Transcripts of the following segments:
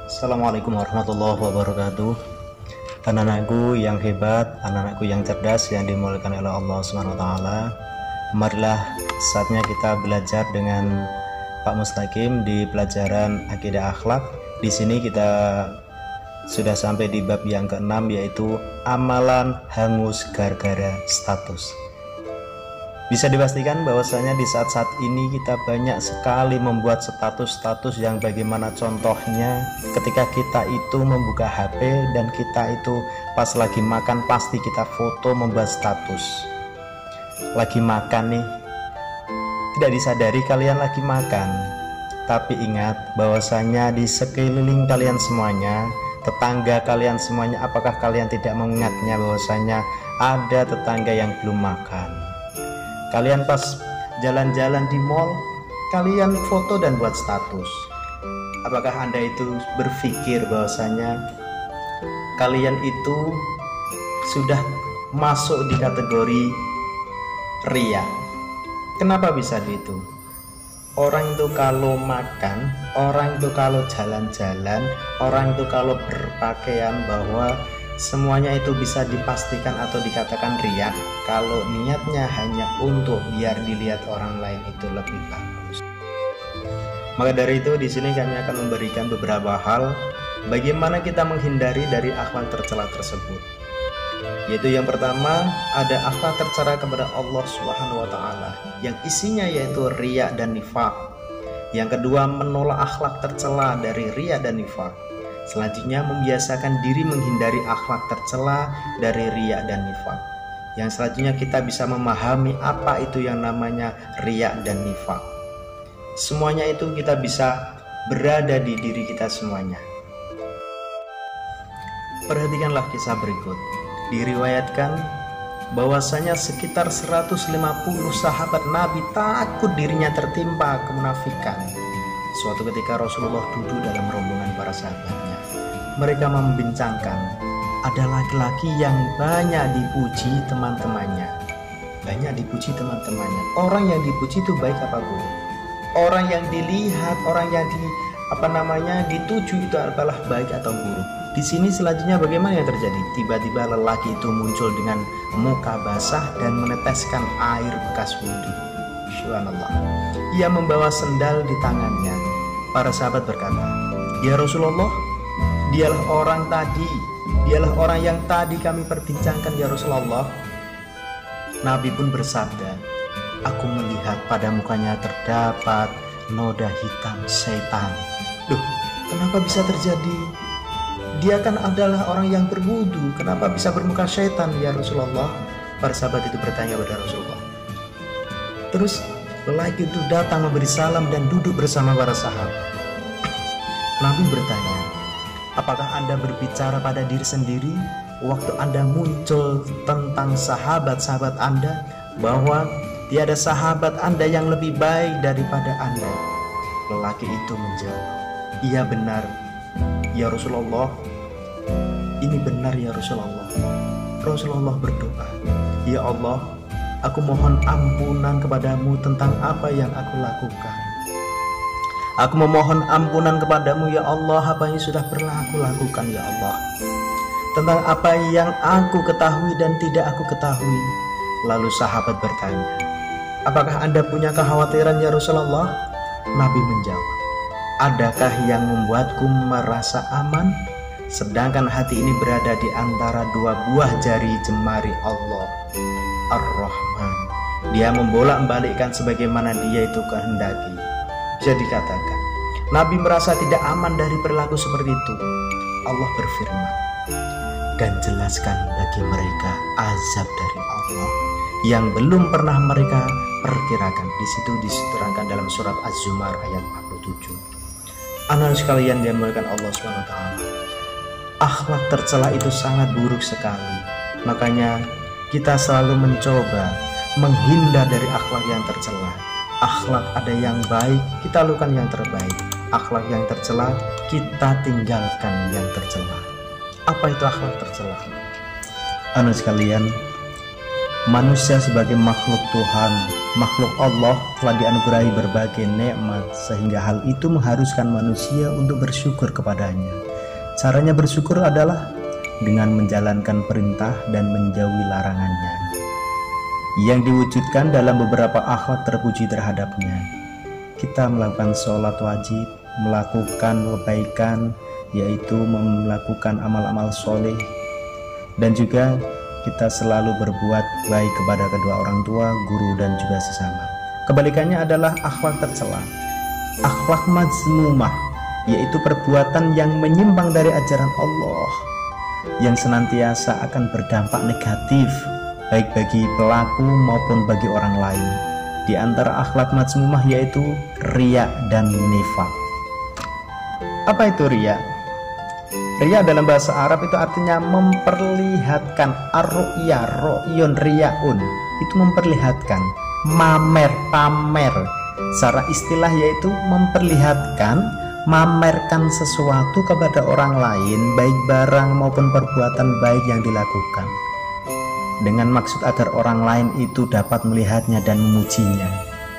Assalamualaikum warahmatullahi wabarakatuh. Anak-anakku yang hebat, anak-anakku yang cerdas yang dimuliakan oleh Allah Subhanahu wa taala. Marilah saatnya kita belajar dengan Pak Mustaqim di pelajaran akidah akhlak. Di sini kita sudah sampai di bab yang ke-6, yaitu amalan hangus gara-gara status. Bisa dipastikan bahwasanya di saat-saat ini kita banyak sekali membuat status-status yang bagaimana contohnya ketika kita itu membuka HP dan kita itu pas lagi makan pasti kita foto membuat status. Lagi makan nih, tidak disadari kalian lagi makan. Tapi ingat bahwasanya di sekeliling kalian semuanya, tetangga kalian semuanya, apakah kalian tidak mengingatnya bahwasanya ada tetangga yang belum makan? Kalian pas jalan-jalan di mall, kalian foto dan buat status. Apakah Anda itu berpikir bahwasanya kalian itu sudah masuk di kategori ria? Kenapa bisa gitu? Orang itu kalau makan, orang itu kalau jalan-jalan, orang itu kalau berpakaian, bahwa semuanya itu bisa dipastikan atau dikatakan riya kalau niatnya hanya untuk biar dilihat orang lain itu lebih bagus. Maka dari itu di sini kami akan memberikan beberapa hal bagaimana kita menghindari dari akhlak tercela tersebut. Yaitu yang pertama, ada akhlak tercela kepada Allah Subhanahu wa taala yang isinya yaitu riya dan nifaq. Yang kedua, menolak akhlak tercela dari riya dan nifaq. Selanjutnya, membiasakan diri menghindari akhlak tercela dari riya dan nifaq. Yang selanjutnya, kita bisa memahami apa itu yang namanya riya dan nifaq. Semuanya itu kita bisa berada di diri kita semuanya. Perhatikanlah kisah berikut. Diriwayatkan bahwasanya sekitar 150 sahabat Nabi takut dirinya tertimpa kemunafikan. Suatu ketika Rasulullah duduk dalam rombongan para sahabatnya. Mereka membincangkan, ada laki-laki yang banyak dipuji teman-temannya. Banyak dipuji teman-temannya. Orang yang dipuji itu baik apa buruk? Orang yang dilihat, orang yang dituju itu adalah baik atau buruk? Di sini selanjutnya bagaimana yang terjadi? Tiba-tiba lelaki itu muncul dengan muka basah dan meneteskan air bekas wudhu. Subhanallah. Ia membawa sendal di tangannya. Para sahabat berkata, "Ya Rasulullah, dialah orang yang tadi kami perbincangkan ya Rasulullah." Nabi pun bersabda, "Aku melihat pada mukanya terdapat noda hitam setan." Duh, kenapa bisa terjadi? Dia kan adalah orang yang berwudu, kenapa bisa bermuka setan ya Rasulullah? Para sahabat itu bertanya kepada Rasulullah. Terus lelaki itu datang memberi salam dan duduk bersama para sahabat. Nabi bertanya, apakah Anda berbicara pada diri sendiri waktu Anda muncul tentang sahabat-sahabat Anda, bahwa tiada sahabat Anda yang lebih baik daripada Anda? Lelaki itu menjawab, iya benar ya Rasulullah, ini benar ya Rasulullah. Rasulullah berdoa, ya Allah, aku mohon ampunan kepadamu tentang apa yang aku lakukan. Aku memohon ampunan kepadamu ya Allah apa yang sudah pernah aku lakukan ya Allah, tentang apa yang aku ketahui dan tidak aku ketahui. Lalu sahabat bertanya, apakah Anda punya kekhawatiran ya Rasulullah? Nabi menjawab, adakah yang membuatku merasa aman? Sedangkan hati ini berada di antara dua buah jari jemari Allah Ar-Rahman. Dia membolak-balikkan sebagaimana dia itu kehendaki. Bisa dikatakan Nabi merasa tidak aman dari perilaku seperti itu. Allah berfirman, dan jelaskan bagi mereka azab dari Allah yang belum pernah mereka perkirakan. Di situ diterangkan dalam surat Az-Zumar ayat 47. Anak sekalian yang dimuliakan Allah SWT, akhlak tercela itu sangat buruk sekali. Makanya kita selalu mencoba menghindar dari akhlak yang tercela. Akhlak ada yang baik, kita lakukan yang terbaik. Akhlak yang tercela, kita tinggalkan yang tercela. Apa itu akhlak tercela? Anak sekalian, Manusia sebagai makhluk Tuhan, makhluk Allah, telah dianugerahi berbagai nikmat, sehingga hal itu mengharuskan manusia untuk bersyukur kepadanya. Caranya bersyukur adalah dengan menjalankan perintah dan menjauhi larangannya, yang diwujudkan dalam beberapa akhlak terpuji terhadapnya. Kita melakukan sholat wajib, melakukan kebaikan, yaitu melakukan amal-amal soleh, dan juga kita selalu berbuat baik kepada kedua orang tua, guru, dan juga sesama. Kebalikannya adalah akhlak tercela, akhlak mazmumah, yaitu perbuatan yang menyimpang dari ajaran Allah, yang senantiasa akan berdampak negatif baik bagi pelaku maupun bagi orang lain. Di antara akhlak mazmumah yaitu riya dan nifaq. Apa itu riya? Riya dalam bahasa Arab itu artinya memperlihatkan. Ar-ru'ya, ro'yun, riyaun, itu memperlihatkan, mamer, pamer. Secara istilah yaitu memperlihatkan, mamerkan sesuatu kepada orang lain, baik barang maupun perbuatan baik yang dilakukan, dengan maksud agar orang lain itu dapat melihatnya dan memujinya.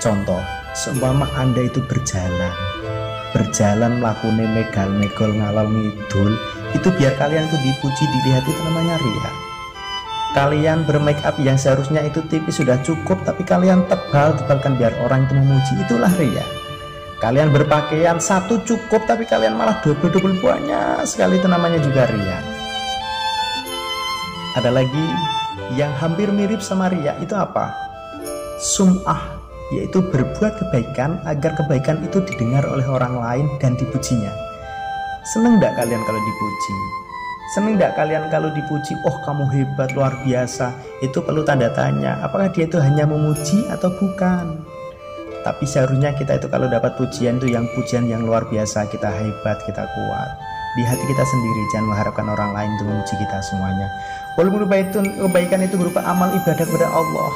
Contoh, seumpama Anda itu berjalan melakukan megol ngalal ngidul, itu biar kalian itu dipuji, dilihat, itu namanya riya. Kalian bermake up yang seharusnya itu tipis sudah cukup, tapi kalian tebalkan biar orang itu memuji, itulah riya. Kalian berpakaian satu cukup, tapi kalian malah double banyak sekali, itu namanya juga riya. Ada lagi yang hampir mirip sama riya, itu apa? Sum'ah, yaitu berbuat kebaikan agar kebaikan itu didengar oleh orang lain dan dipujinya. Seneng gak kalian kalau dipuji? Seneng gak kalian kalau dipuji? Oh, kamu hebat, luar biasa. Itu perlu tanda tanya, apakah dia itu hanya memuji atau bukan? Tapi seharusnya kita itu kalau dapat pujian itu yang pujian yang luar biasa, kita hebat, kita kuat. Di hati kita sendiri, jangan mengharapkan orang lain untuk memuji kita semuanya. Walaupun kebaikan itu berupa amal ibadah kepada Allah.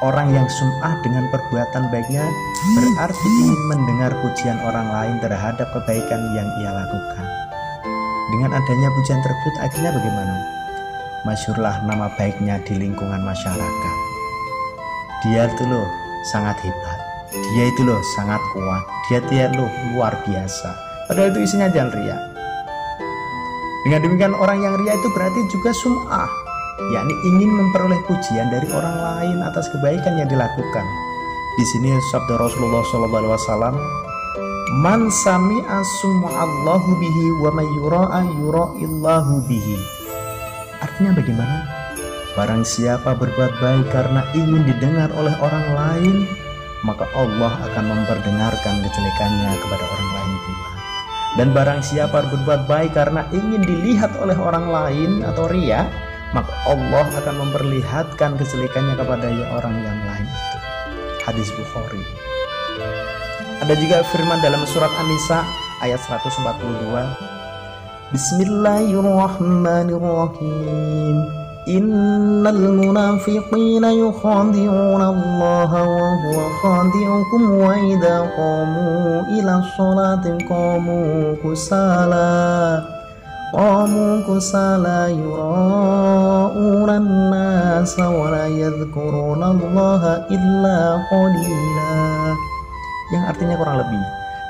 Orang yang sum'ah dengan perbuatan baiknya berarti ingin mendengar pujian orang lain terhadap kebaikan yang ia lakukan. Dengan adanya pujian tersebut akhirnya bagaimana? Masyhurlah nama baiknya di lingkungan masyarakat. Dia itu loh sangat hebat, dia itu loh sangat kuat, dia loh luar biasa. Padahal itu isinya jangan riya. Dengan demikian orang yang riya itu berarti juga sum'ah, yakni ingin memperoleh pujian dari orang lain atas kebaikan yang dilakukan. Di sini sabda Rasulullah SAW, "Man sami'a sum'allahu bihi wa may yura'a yura'illahu bihi." Artinya bagaimana? Barang siapa berbuat baik karena ingin didengar oleh orang lain, maka Allah akan memperdengarkan kejelekannya kepada orang lain pula. Dan barang siapa berbuat baik karena ingin dilihat oleh orang lain atau riya, maka Allah akan memperlihatkan kejelekannya kepada orang yang lain itu. Hadis Bukhari. Ada juga firman dalam surat An-Nisa ayat 142. Bismillahirrahmanirrahim. Innal munafiqina yukhadi'una Allah wa huwa khadi'uhum wa idza qamu ila sholati qamu kusala yura'una an-nasa wa la yadhkuruna Allah illa qalila. Yang artinya kurang lebih,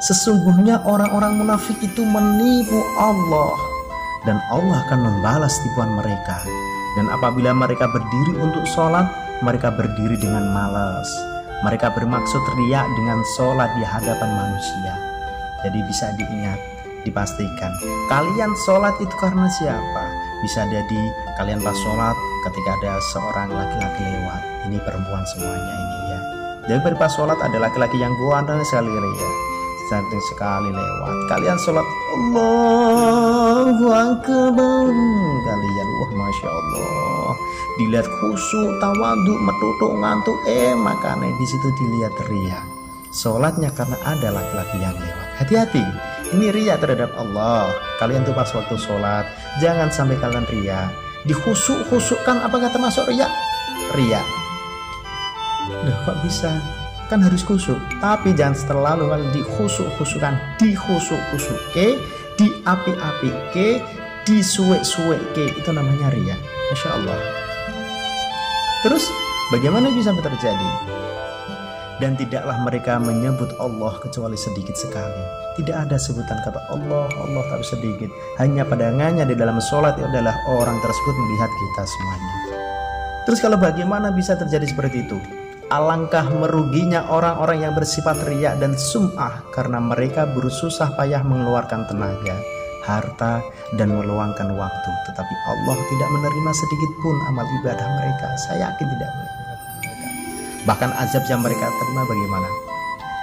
sesungguhnya orang-orang munafik itu menipu Allah dan Allah akan membalas tipuan mereka. Dan apabila mereka berdiri untuk sholat, mereka berdiri dengan malas. Mereka bermaksud riya dengan sholat di hadapan manusia. Jadi bisa diingat, dipastikan, kalian sholat itu karena siapa? Bisa jadi kalian pas sholat ketika ada seorang laki-laki lewat. Ini perempuan semuanya ini ya. Jadi pas sholat ada laki-laki yang ganteng sekali ya, cantik sekali lewat. Kalian sholat Allahu Akbar, kalian wah masya Allah, dilihat khusyuk, tawadu, metutuk, ngantuk, makanya di situ dilihat riya. Sholatnya karena ada laki-laki yang lewat. Hati-hati, ini riya terhadap Allah. Kalian tuh pas waktu sholat jangan sampai kalian riya. Dikhusyuk-khusyukkan, apakah termasuk riya? Riya. Loh kok bisa? Kan harus khusyuk, tapi jangan terlalu kalau dikhusyuk-khusyukkan, dikhusyuk-khusyuke, diapi-apike, disuwek-suweke, itu namanya riya. Masya Allah. Terus bagaimana bisa terjadi? Dan tidaklah mereka menyebut Allah kecuali sedikit sekali. Tidak ada sebutan kata Allah, Allah tapi sedikit. Hanya pandangannya di dalam sholat adalah orang tersebut melihat kita semuanya. Terus kalau bagaimana bisa terjadi seperti itu? Alangkah meruginya orang-orang yang bersifat riya dan sum'ah, karena mereka bersusah payah mengeluarkan tenaga, harta, dan meluangkan waktu. Tetapi Allah tidak menerima sedikit pun amal ibadah mereka. Saya yakin tidak menerima. Bahkan azab yang mereka terima bagaimana?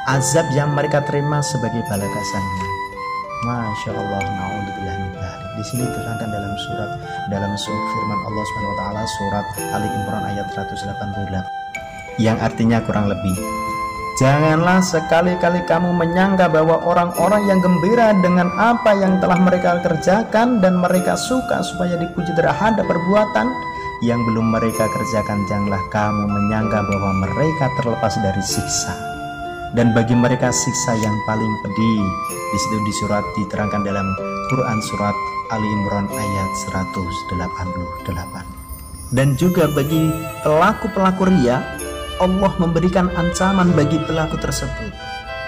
Azab yang mereka terima sebagai balasannya. Masya Allah, naudzubillah min dzalik. Di sini diterangkan dalam surat firman Allah Subhanahu wa taala surat Ali Imran ayat 188. Yang artinya kurang lebih, janganlah sekali-kali kamu menyangka bahwa orang-orang yang gembira dengan apa yang telah mereka kerjakan dan mereka suka supaya dipuji terhadap perbuatan yang belum mereka kerjakan, janganlah kamu menyangka bahwa mereka terlepas dari siksa. Dan bagi mereka siksa yang paling pedih. Di situ di surat diterangkan dalam Quran surat Ali Imran ayat 188. Dan juga bagi pelaku-pelaku riya, Allah memberikan ancaman bagi pelaku tersebut,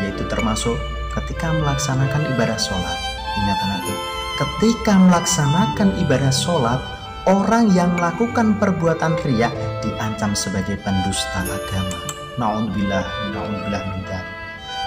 yaitu termasuk ketika melaksanakan ibadah sholat. Ingat anakku, ketika melaksanakan ibadah sholat, orang yang melakukan perbuatan riya diancam sebagai pendusta agama. Naudzubillah min dzalik.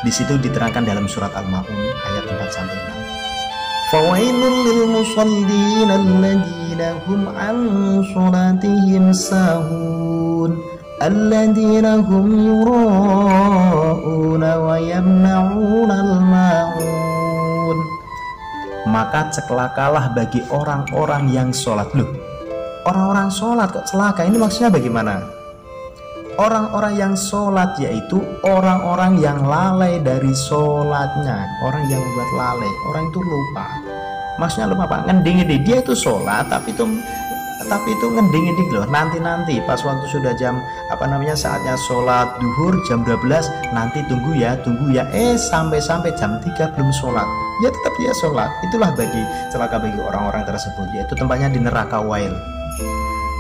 Di situ diterangkan dalam surat Al-Maun ayat 4-6. Fawailul lil musallin alladziina hum 'an shalatihim sahun alladziina hum yura'una wa yamna'unal ma'un. Maka celakalah bagi orang-orang yang sholat. Loh, orang-orang sholat kok celaka? Ini maksudnya bagaimana? Orang-orang yang sholat yaitu orang-orang yang lalai dari sholatnya. Orang yang membuat lalai, orang itu lupa. Maksudnya lupa apa? Ngending-ngending. Dia itu sholat tapi itu ngending-ngending loh. Nanti pas waktu sudah jam saatnya sholat duhur jam 12, nanti tunggu ya. Sampai jam 3 belum sholat. Ya tetap dia sholat. Itulah celaka bagi orang-orang tersebut, yaitu tempatnya di neraka wail.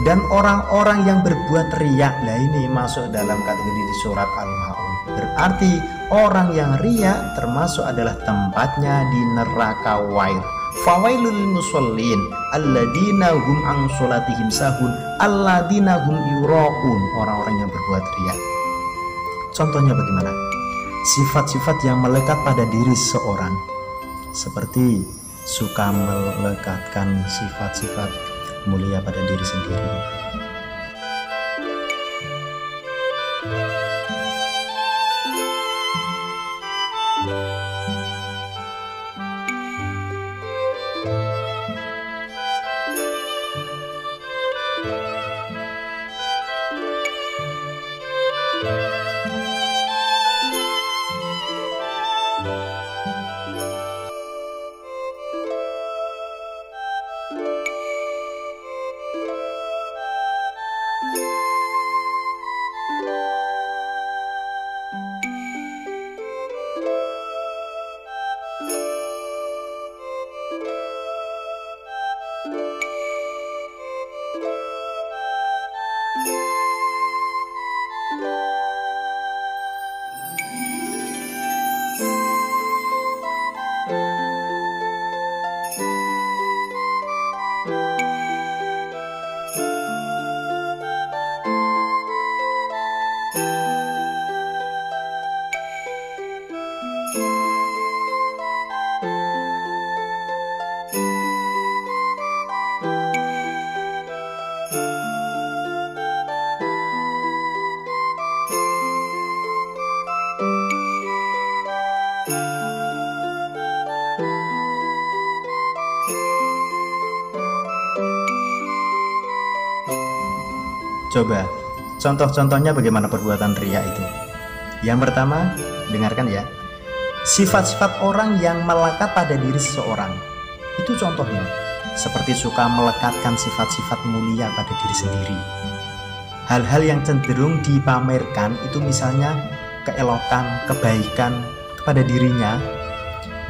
Dan orang-orang yang berbuat riya, lah ini masuk dalam kategori di surat Al-Maun. Berarti orang yang riya termasuk adalah tempatnya di neraka wail. Fawailul musallin alladzina hum an sholatihim sahun alladzina hum yura'un. Orang-orang yang berbuat riya. Contohnya bagaimana? Sifat-sifat yang melekat pada diri seseorang, seperti suka melekatkan sifat-sifat mulia pada diri sendiri. Coba contoh-contohnya bagaimana perbuatan riya itu. Yang pertama, dengarkan ya. Sifat-sifat orang yang melekat pada diri seseorang. Itu contohnya. Seperti suka melekatkan sifat-sifat mulia pada diri sendiri. Hal-hal yang cenderung dipamerkan itu misalnya keelokan, kebaikan kepada dirinya.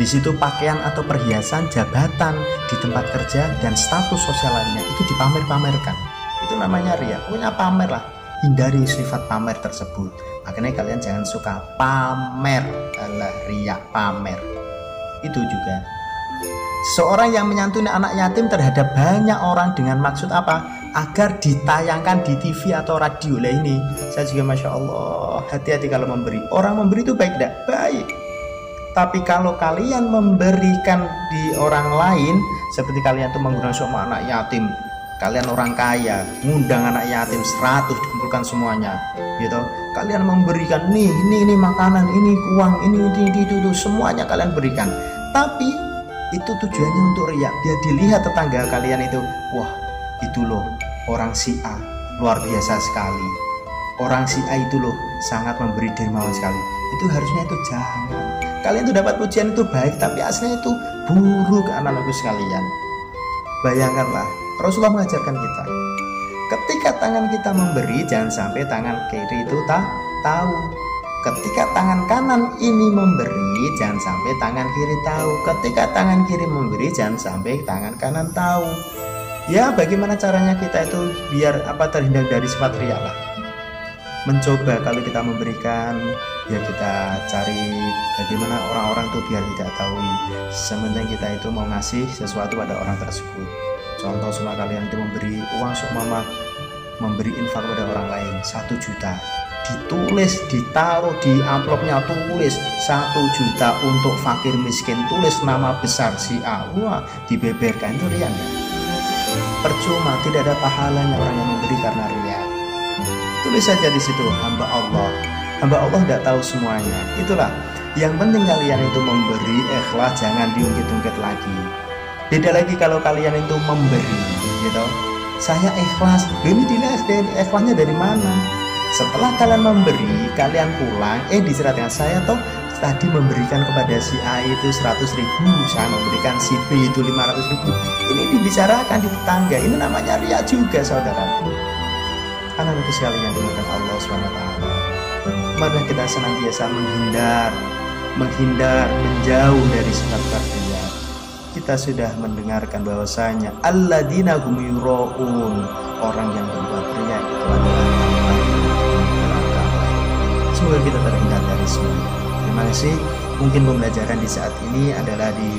Di situ pakaian atau perhiasan, jabatan di tempat kerja dan status sosial lainnya itu dipamer-pamerkan. Itu namanya riya, punya pamer lah. hindari sifat pamer tersebut. Makanya kalian jangan suka pamer, riya, pamer. Itu juga seorang yang menyantuni anak yatim terhadap banyak orang dengan maksud apa? Agar ditayangkan di TV atau radio. Lah ini saya juga Masya Allah, hati-hati kalau memberi. Orang memberi itu baik tidak? Baik. Tapi kalau kalian memberikan di orang lain, seperti kalian tuh menggunakan semua anak yatim, kalian orang kaya, ngundang anak yatim 100 dikumpulkan semuanya, gitu. Kalian memberikan ini makanan, ini uang, ini itu semuanya kalian berikan. Tapi itu tujuannya untuk riya, biar dilihat tetangga kalian itu, wah itu loh orang si A luar biasa sekali, orang si A itu loh sangat memberi dermawan sekali. Itu harusnya itu jangan. Kalian tuh dapat pujian itu baik, tapi aslinya itu buruk anak-anakku sekalian. Bayangkanlah, Rasulullah mengajarkan kita, ketika tangan kita memberi, jangan sampai tangan kiri itu tahu. Ketika tangan kanan ini memberi, jangan sampai tangan kiri tahu. Ketika tangan kiri memberi, jangan sampai tangan kanan tahu. Ya, bagaimana caranya kita itu biar terhindar dari sifat riya lah. Mencoba kalau kita memberikan, ya kita cari bagaimana orang-orang itu biar tidak tahu. Sementing kita itu mau ngasih sesuatu pada orang tersebut. Contoh semua kalian itu memberi uang seumpama memberi infak pada orang lain 1 juta, ditulis, ditaruh di amplopnya, tulis 1 juta untuk fakir miskin, tulis nama besar si A, wah dibeberkan. Itu riya enggak? Percuma, tidak ada pahalanya orang yang memberi karena riya. Tulis saja di situ hamba Allah. Hamba Allah tidak tahu semuanya. Itulah yang penting, kalian itu memberi ikhlas, jangan diungkit-ungkit lagi. Beda lagi kalau kalian itu memberi, gitu. Saya ikhlas, ini dilihat ikhlasnya dari mana? Setelah kalian memberi, kalian pulang, diceritakan saya toh tadi memberikan kepada si A itu 100.000, saya memberikan si B itu 500.000. Ini dibicarakan di tetangga, ini namanya riya juga, saudara. Anak-anak sekalian dimuliakan Allah SWT. Mari kita senantiasa menghindar, menjauh dari sifat riya. Kita sudah mendengarkan bahwasanya alladzina hum yuraun, orang yang berbuat riya itu adalah neraka. Semoga kita terhindar dari semua. Terima kasih. Mungkin pembelajaran di saat ini adalah di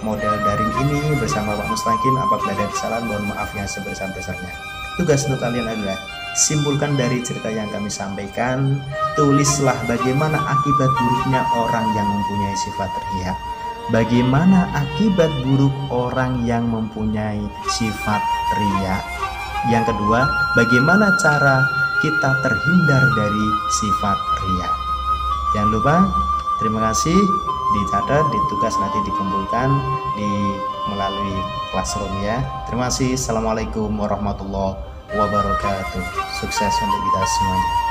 model daring ini bersama Pak Mustaqim. Apabila ada kesalahan, mohon maaf yang sebesar-besarnya. Tugas untuk kalian adalah simpulkan dari cerita yang kami sampaikan, tulislah bagaimana akibat buruknya orang yang mempunyai sifat riya. Bagaimana akibat buruk orang yang mempunyai sifat riya. Yang kedua, bagaimana cara kita terhindar dari sifat riya. Jangan lupa, terima kasih, dicatat, ditugas nanti dikumpulkan melalui classroom ya. Terima kasih. Assalamualaikum warahmatullahi wabarakatuh. Sukses untuk kita semuanya.